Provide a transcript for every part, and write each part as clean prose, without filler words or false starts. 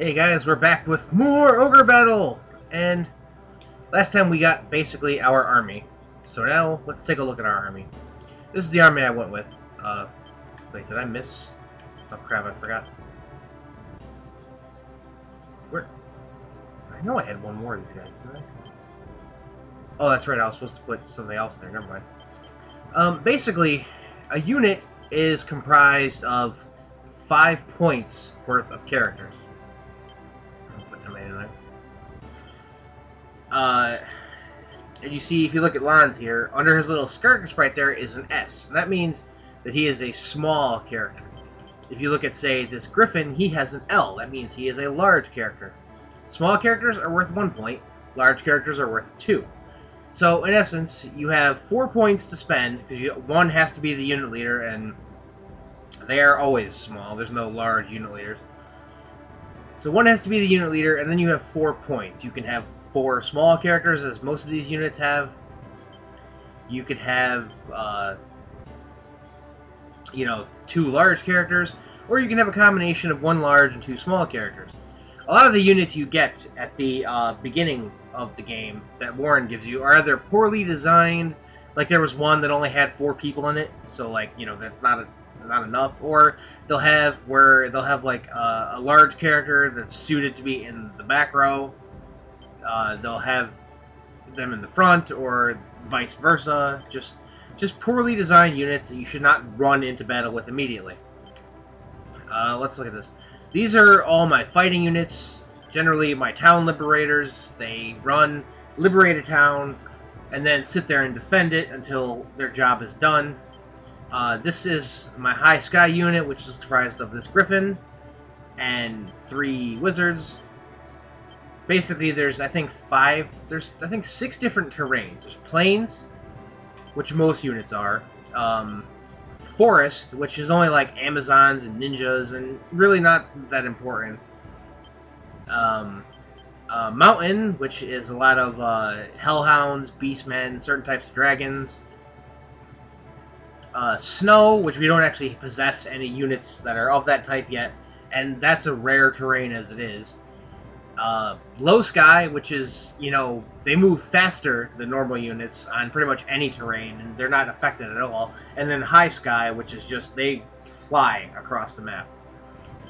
Hey guys, we're back with more Ogrebattle! And last time we got basically our army. So now, let's take a look at our army. This is the army I went with. Wait, did I miss? Oh crap, I forgot. Where? I know I had one more of these guys, didn't I? Oh, that's right, I was supposed to put something else in there, never mind. Basically, a unit is comprised of 5 points worth of characters. And you see, if you look at Lon's here, under his little skirt right there is an S. And that means that he is a small character. If you look at, say, this Griffin, he has an L. That means he is a large character. Small characters are worth 1 point. Large characters are worth 2. So, in essence, you have 4 points to spend, because one has to be the unit leader, and they are always small. There's no large unit leaders. So one has to be the unit leader, and then you have 4 points. You can have 4 small characters, as most of these units have. You could have, 2 large characters, or you can have a combination of 1 large and 2 small characters. A lot of the units you get at the beginning of the game that Warren gives you are either poorly designed, like there was one that only had 4 people in it, so that's not enough, or they'll have like a large character that's suited to be in the back row. They'll have them in the front, or vice versa. Just poorly designed units that you should not run into battle with immediately. Let's look at this. These are all my fighting units. Generally, my town liberators. They liberate a town, and then sit there and defend it until their job is done. This is my High Sky unit, which is comprised of this Griffin and 3 wizards. Basically, there's I think 6 different terrains. There's plains, which most units are. Forest, which is only like Amazons and ninjas, and really not that important. Mountain, which is a lot of hellhounds, beastmen, certain types of dragons. Snow, which we don't actually possess any units that are of that type yet, and that's a rare terrain as it is. Low Sky, which is, they move faster than normal units on pretty much any terrain, and they're not affected at all. And then High Sky, which is just, they fly across the map.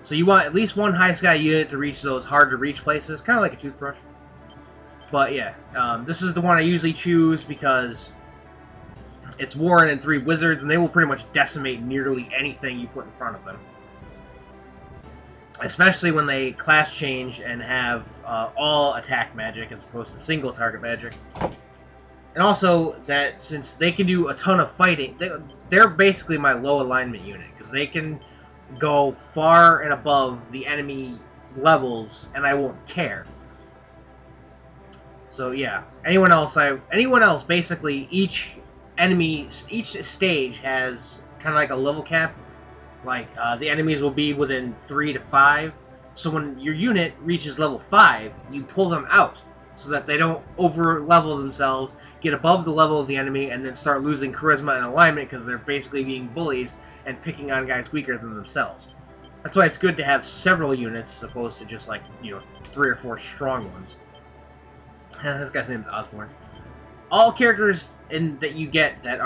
So you want at least 1 High Sky unit to reach those hard-to-reach places, kind of like a toothbrush. But yeah, this is the one I usually choose because it's Warren and 3 wizards, and they will pretty much decimate nearly anything you put in front of them. Especially when they class change and have all attack magic as opposed to single target magic. And also that since they can do a ton of fighting, they're basically my low alignment unit, because they can go far and above the enemy levels, and I won't care. So yeah, anyone else, basically each stage has kind of like a level cap. Like, the enemies will be within 3 to 5. So when your unit reaches level 5, you pull them out so that they don't over-level themselves, get above the level of the enemy, and then start losing charisma and alignment because they're basically being bullies and picking on guys weaker than themselves. That's why it's good to have several units as opposed to just, 3 or 4 strong ones. This guy's name is Osborne. All characters that you get that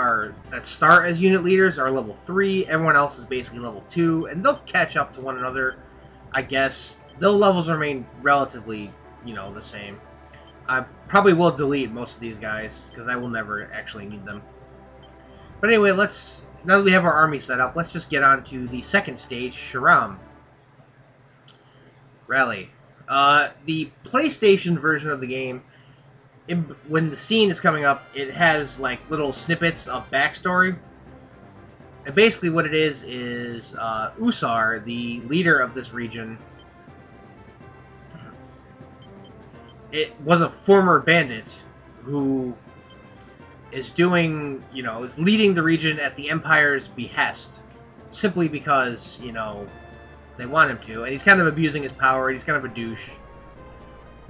start as unit leaders are level 3. Everyone else is basically level 2, and they'll catch up to one another, I guess. Their levels remain relatively, the same. I probably will delete most of these guys, because I will never actually need them. But anyway, now that we have our army set up, let's just get on to the second stage, Sharom. Rally. The PlayStation version of the game, when the scene is coming up, it has little snippets of backstory. And basically what it is Usar, the leader of this region, it was a former bandit who is doing, is leading the region at the Empire's behest, simply because, they want him to, and he's kind of abusing his power, he's kind of a douche.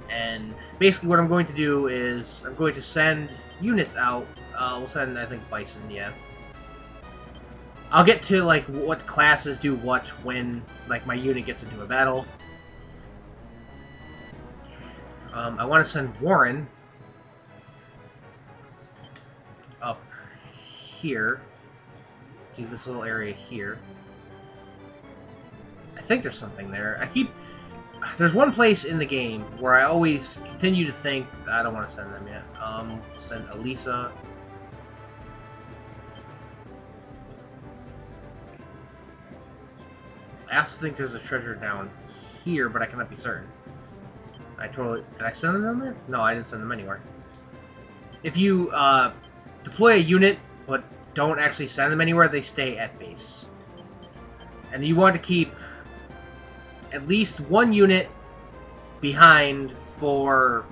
And basically what I'm going to do is I'm going to send units out. We'll send, I think, Bison, yeah. I'll get to, what classes do what when, my unit gets into a battle. I want to send Warren up here to this little area here. I think there's something there. There's one place in the game where I always continue to think I don't want to send them yet. Send Elisa. I also think there's a treasure down here, but I cannot be certain. Did I send them down there? No, I didn't send them anywhere. If you deploy a unit, but don't actually send them anywhere, they stay at base. And you want to keep at least one unit behind for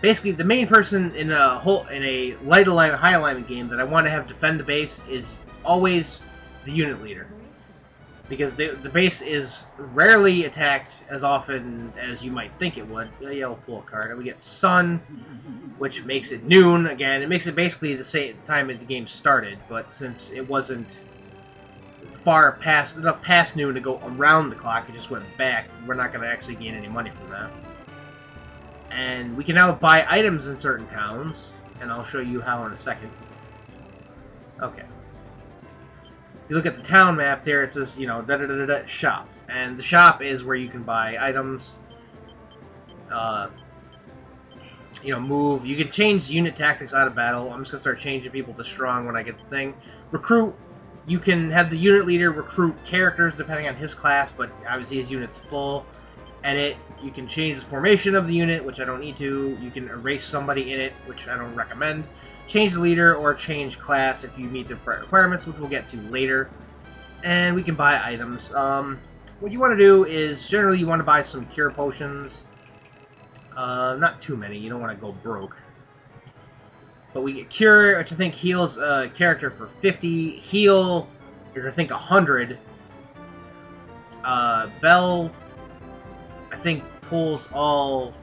basically the main person in a light alignment, high alignment game that I want to have defend the base is always the unit leader. Because the base is rarely attacked as often as you might think it would. Yeah, we'll pull a card. And we get Sun, which makes it noon again. It makes it basically the same time that the game started, but since it wasn't enough past noon to go around the clock, it just went back. We're not going to actually gain any money from that. And we can now buy items in certain towns, and I'll show you how in a second. Okay. You look at the town map there, it says, you know, shop. And the shop is where you can buy items, you know, move. You can change unit tactics out of battle. I'm just going to start changing people to strong when I get the thing. Recruit. You can have the unit leader recruit characters depending on his class, but obviously his unit's full. Edit. You can change the formation of the unit, which I don't need to. You can erase somebody in it, which I don't recommend. Change the leader or change class if you meet the requirements, which we'll get to later. And we can buy items. What you want to do is, generally you want to buy some cure potions. Not too many, you don't want to go broke. But we get cure, which I think heals a character for 50. Heal is, I think, 100. Bell, I think, pulls all...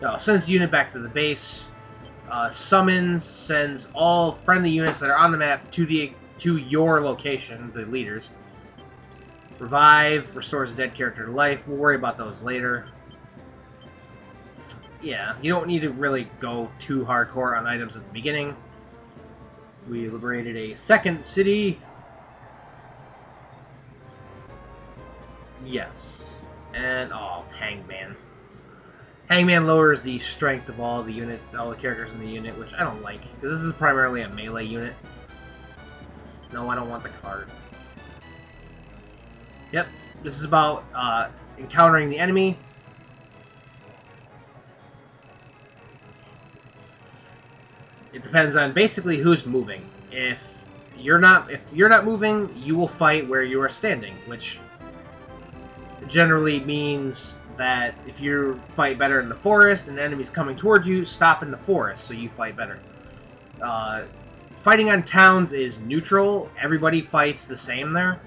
No, sends the unit back to the base. Summons sends all friendly units that are on the map to your location, the leaders. Revive restores a dead character to life. We'll worry about those later. Yeah, you don't need to really go too hardcore on items at the beginning. We liberated a second city. Yes. And, oh, it's Hangman. Hangman lowers the strength of all the units, all the characters in the unit, which I don't like, because this is primarily a melee unit. No, I don't want the card. Yep, this is about encountering the enemy. It depends on basically who's moving. If you're not moving, you will fight where you are standing, which generally means that if you fight better in the forest and the enemy's coming towards you, stop in the forest so you fight better. Fighting on towns is neutral. Everybody fights the same there.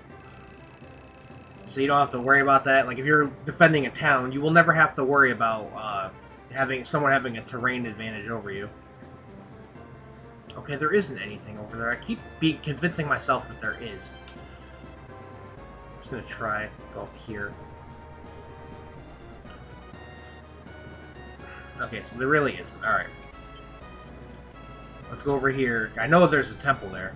So you don't have to worry about that. Like, if you're defending a town, you will never have to worry about someone having a terrain advantage over you. Okay, there isn't anything over there. I keep convincing myself that there is. I'm just going to try go up here. Okay, so there really isn't. Alright. Let's go over here. I know there's a temple there.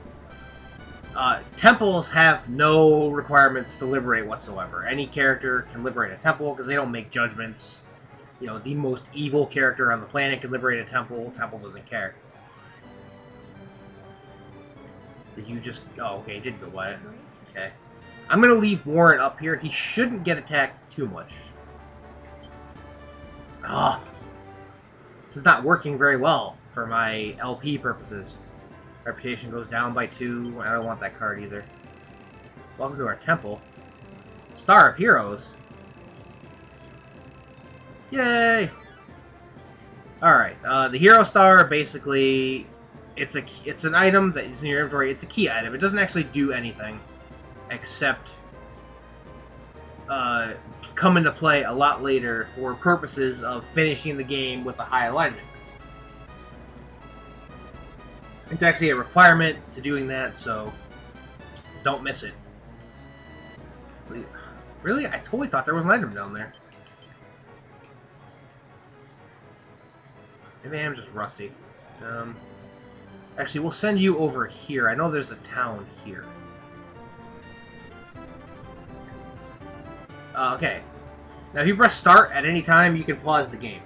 Temples have no requirements to liberate whatsoever. Any character can liberate a temple because they don't make judgments. You know, the most evil character on the planet can liberate a temple. Temple doesn't care. Did you just... Oh, okay, he did go by it. Okay. I'm going to leave Warren up here. He shouldn't get attacked too much. Ah. This is not working very well for my LP purposes. Reputation goes down by 2. I don't want that card either. Welcome to our temple. Star of Heroes. Yay! Alright, the Hero Star, basically, it's an item that is in your inventory. It's a key item. It doesn't actually do anything, except come into play a lot later for purposes of finishing the game with a high alignment. It's actually a requirement to doing that, so don't miss it. Really? I totally thought there was an item down there. Maybe I'm just rusty. Actually, we'll send you over here. I know there's a town here. Okay. Now, if you press start at any time, you can pause the game.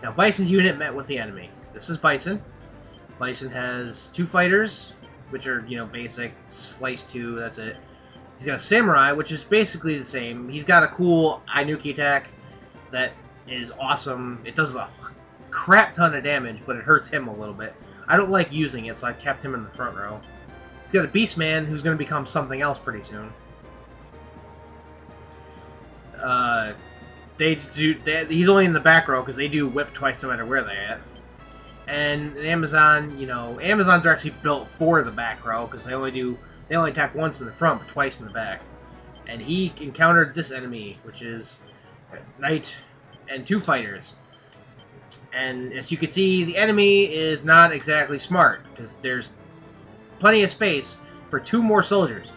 Now, Bison's unit met with the enemy. This is Bison. Bison has 2 fighters, which are, you know, basic. Slice 2, that's it. He's got a Samurai, which is basically the same. He's got a cool Inuki attack that is awesome. It does a crap ton of damage, but it hurts him a little bit. I don't like using it, so I kept him in the front row. He's got a Beastman, who's going to become something else pretty soon. He's only in the back row because they do whip twice no matter where they're at. And an Amazon, you know, Amazons are actually built for the back row because they only attack once in the front but twice in the back. And he encountered this enemy, which is a knight and 2 fighters. And as you can see, the enemy is not exactly smart because there's plenty of space for 2 more soldiers.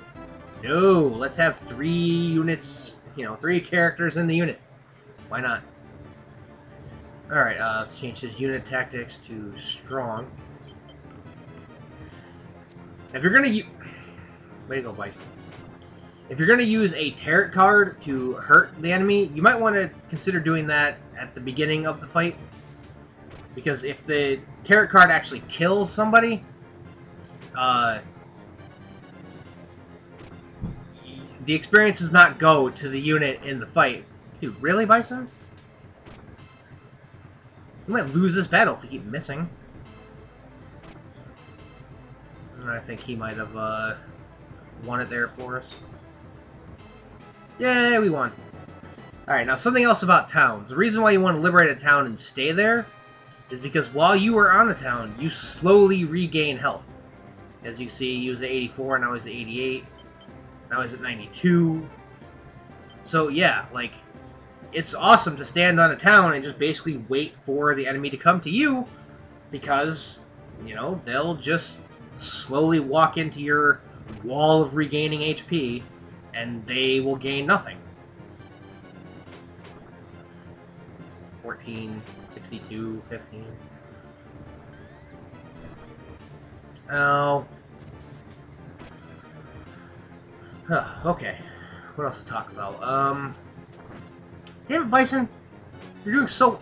No, let's have 3 units, you know, 3 characters in the unit. Why not? Alright, let's change his unit tactics to strong. If you're gonna way to go, Bison. If you're gonna use a tarot card to hurt the enemy, you might want to consider doing that at the beginning of the fight. Because if the tarot card actually kills somebody, the experience does not go to the unit in the fight. Dude, really, Bison? We might lose this battle if we keep missing. I think he might have won it there for us. Yay, we won. Alright, now something else about towns. The reason why you want to liberate a town and stay there is because while you are on the town, you slowly regain health. As you see, he was at 84, now he's at 88, now he's at 92. So yeah, like, it's awesome to stand on a town and just basically wait for the enemy to come to you, because, you know, they'll just slowly walk into your wall of regaining HP, and they will gain nothing. 14, 62, 15. Oh. Okay. What else to talk about? Damn it, Bison! You're doing so...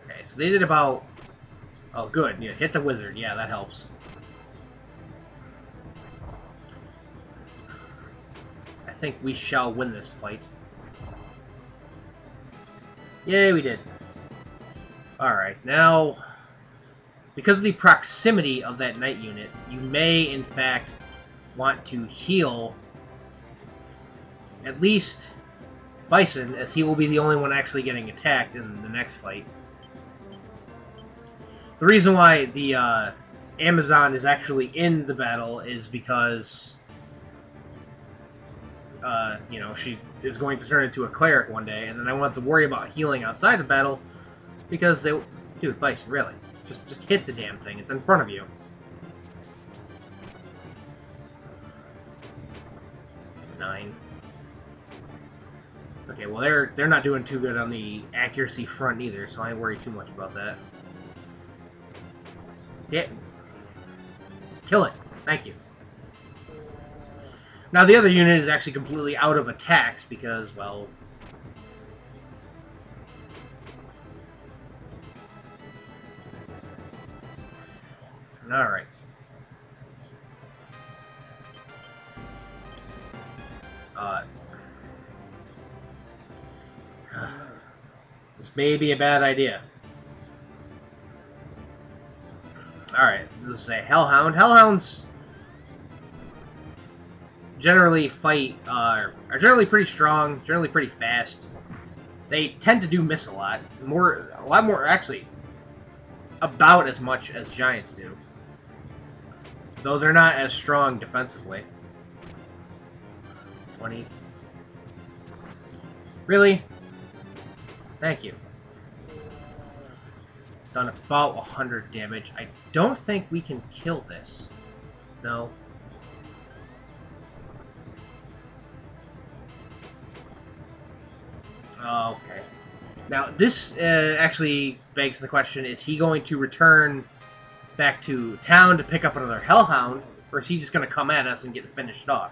Okay, so they did about... Oh, good. Yeah, hit the wizard. Yeah, that helps. I think we shall win this fight. Yay, we did. Alright, now... Because of the proximity of that knight unit, you may, in fact, want to heal at least Bison, as he will be the only one actually getting attacked in the next fight. The reason why the Amazon is actually in the battle is because, you know, she is going to turn into a cleric one day, and then I won't have to worry about healing outside of battle, because they... Dude, Bison, really. Just hit the damn thing. It's in front of you. 9. Okay, well they're not doing too good on the accuracy front either, so I ain't worry too much about that. Kill it. Thank you. Now the other unit is actually completely out of attacks because, well... Alright. This may be a bad idea. Alright, this is a Hellhound. Hellhounds generally fight, are generally pretty strong, generally pretty fast. They tend to do miss a lot. A lot more, actually, about as much as Giants do. Though they're not as strong defensively. 20. Really? Thank you. Done about 100 damage. I don't think we can kill this. No. Okay. Now, this actually begs the question, is he going to return back to town to pick up another Hellhound, or is he just going to come at us and get finished off?